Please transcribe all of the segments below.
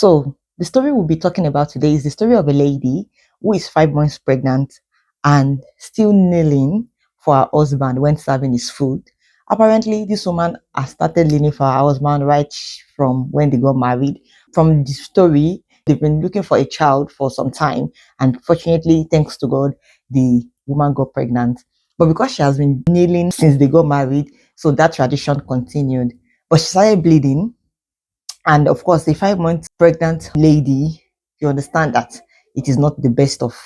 So, the story we'll be talking about today is the story of a lady who is 5 months pregnant and still kneeling for her husband when serving his food. Apparently, this woman has started kneeling for her husband right from when they got married. From the story, they've been looking for a child for some time, and fortunately, thanks to God, the woman got pregnant. But because she has been kneeling since they got married, so that tradition continued. But she started bleeding, and of course, a 5 months pregnant lady, you understand that it is not the best of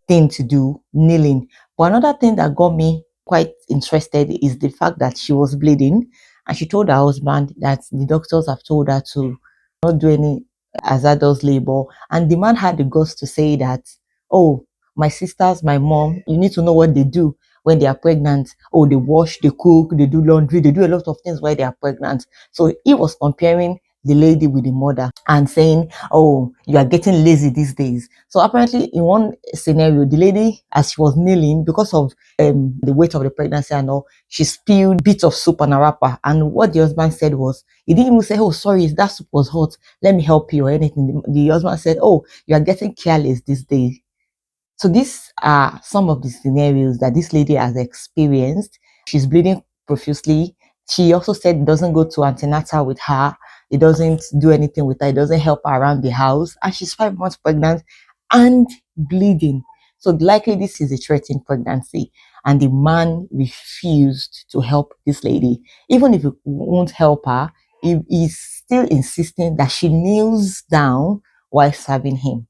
thing to do, kneeling. But another thing that got me quite interested is the fact that she was bleeding, and she told her husband that the doctors have told her to not do any hazardous labor. And the man had the guts to say that, oh, my sisters, my mom, you need to know what they do when they are pregnant. Oh, they wash, they cook, they do laundry, they do a lot of things while they are pregnant. So he was comparing the lady with the mother and saying, oh, you are getting lazy these days. So apparently in one scenario, the lady, as she was kneeling, because of the weight of the pregnancy and all, she spilled bits of soup on her wrapper. And what the husband said was, he didn't even say, oh, sorry, that soup was hot, let me help you or anything. The husband said, oh, you are getting careless these days. So these are some of the scenarios that this lady has experienced. She's bleeding profusely. She also said it doesn't go to antenatal with her. It doesn't do anything with her. It doesn't help her around the house. And she's 5 months pregnant and bleeding. So likely this is a threatened pregnancy. And the man refused to help this lady. Even if he won't help her, he is still insisting that she kneels down while serving him.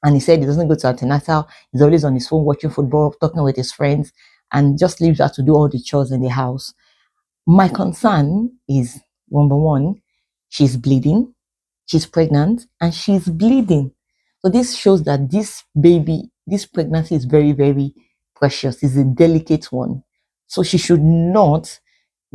And he said he doesn't go to antenatal. He's always on his phone watching football, talking with his friends, and just leaves her to do all the chores in the house. My concern is, number one, she's bleeding, she's pregnant, and she's bleeding. So this shows that this baby, this pregnancy is very, very precious. It's a delicate one. So she should not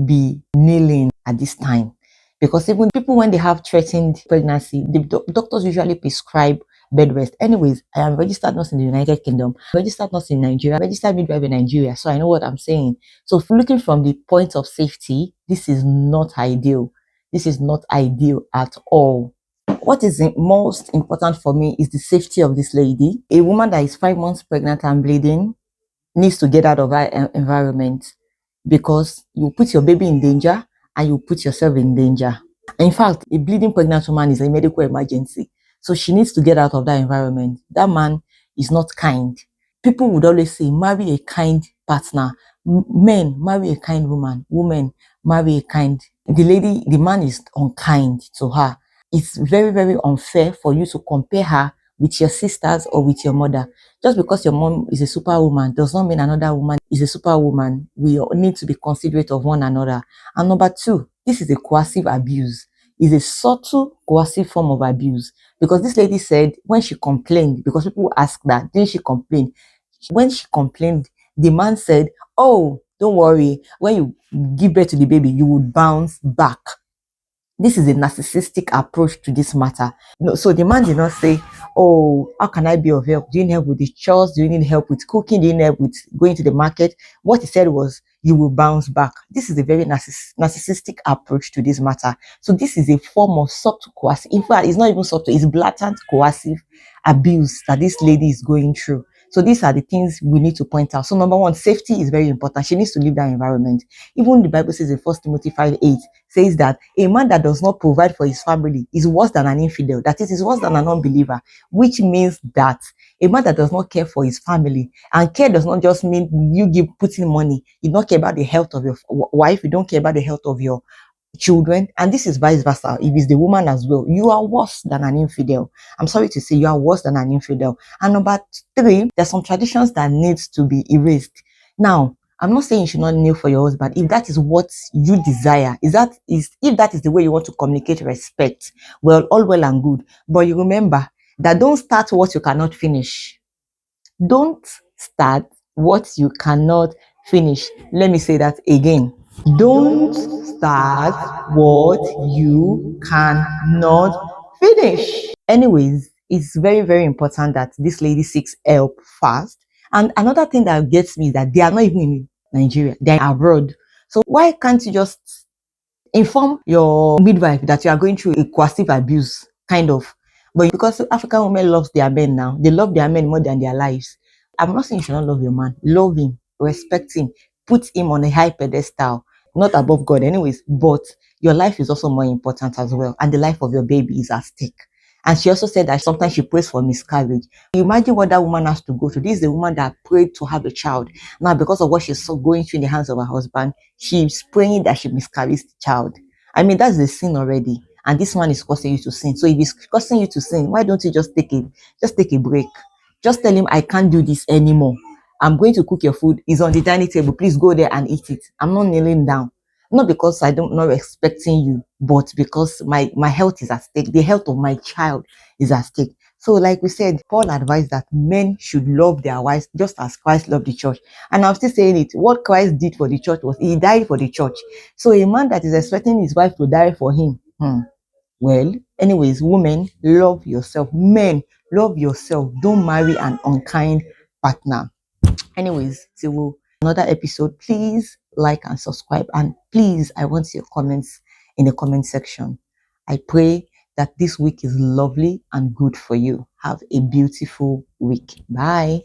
be kneeling at this time. Because even people, when they have threatened pregnancy, the doctors usually prescribe bed rest. Anyways, I am registered nurse in the United Kingdom, registered nurse in Nigeria, registered midwife in Nigeria, so I know what I'm saying. So looking from the point of safety, this is not ideal. This is not ideal at all. What is most important for me is the safety of this lady. A woman that is 5 months pregnant and bleeding needs to get out of her environment, because you put your baby in danger and you put yourself in danger. In fact, a bleeding pregnant woman is a medical emergency. So she needs to get out of that environment. That man is not kind. People would always say, marry a kind partner. Men, marry a kind woman. Women, marry a kind. The man is unkind to her. It's very, very unfair for you to compare her with your sisters or with your mother. Just because your mom is a superwoman does not mean another woman is a superwoman. We need to be considerate of one another. And number two, this is a coercive abuse. It's a subtle coercive form of abuse. Because this lady said when she complained, because people ask that, didn't she complain? When she complained, the man said, oh, don't worry, when you give birth to the baby, you will bounce back. This is a narcissistic approach to this matter. No, so the man did not say, oh, how can I be of help? Do you need help with the chores? Do you need help with cooking? Do you need help with going to the market? What he said was, you will bounce back. This is a very narcissistic approach to this matter. So this is a form of subtle coercive. In fact, it's not even subtle, it's blatant coercive abuse that this lady is going through. So these are the things we need to point out. So number one, safety is very important. She needs to leave that environment. Even the Bible says in 1 Timothy 5:8 says that a man that does not provide for his family is worse than an infidel. That is worse than an unbeliever, which means that a man that does not care for his family, and care does not just mean you putting money. You don't care about the health of your wife. You don't care about the health of your children, and this is vice versa. If it's the woman as well, you are worse than an infidel. I'm sorry to say, you are worse than an infidel. And number three, there's some traditions that needs to be erased. Now, I'm not saying you should not kneel for your husband if that is what you desire. If that is the way you want to communicate respect, well, all well and good. But you remember that don't start what you cannot finish. Don't start what you cannot finish. Let me say that again. Don't start what you cannot finish. Anyways, it's very, very important that this lady seeks help fast. And another thing that gets me is that they are not even in Nigeria, they're abroad. So why can't you just inform your midwife that you are going through a coercive abuse? kind of. But because African women loves their men now, they love their men more than their lives. I'm not saying you should not love your man. Love him, respect him, put him on a high pedestal, not above God, anyways. But your life is also more important as well, and the life of your baby is at stake. And she also said that sometimes she prays for miscarriage. You imagine what that woman has to go through. This is the woman that prayed to have a child. Now, because of what she's so going through in the hands of her husband, she's praying that she miscarries the child. I mean, that's the sin already. And this man is causing you to sin. So if he's causing you to sin, why don't you just take a break? Just tell him, I can't do this anymore. I'm going to cook your food. It's on the dining table. Please go there and eat it. I'm not kneeling down. Not because I don't not respecting you, but because my health is at stake. The health of my child is at stake. So, like we said, Paul advised that men should love their wives just as Christ loved the church. And I'm still saying it. What Christ did for the church was he died for the church. So a man that is expecting his wife to die for him, well, anyways, women, love yourself. Men, love yourself. Don't marry an unkind partner. Anyways, till another episode, please like and subscribe. And please, I want your comments in the comment section. I pray that this week is lovely and good for you. Have a beautiful week. Bye.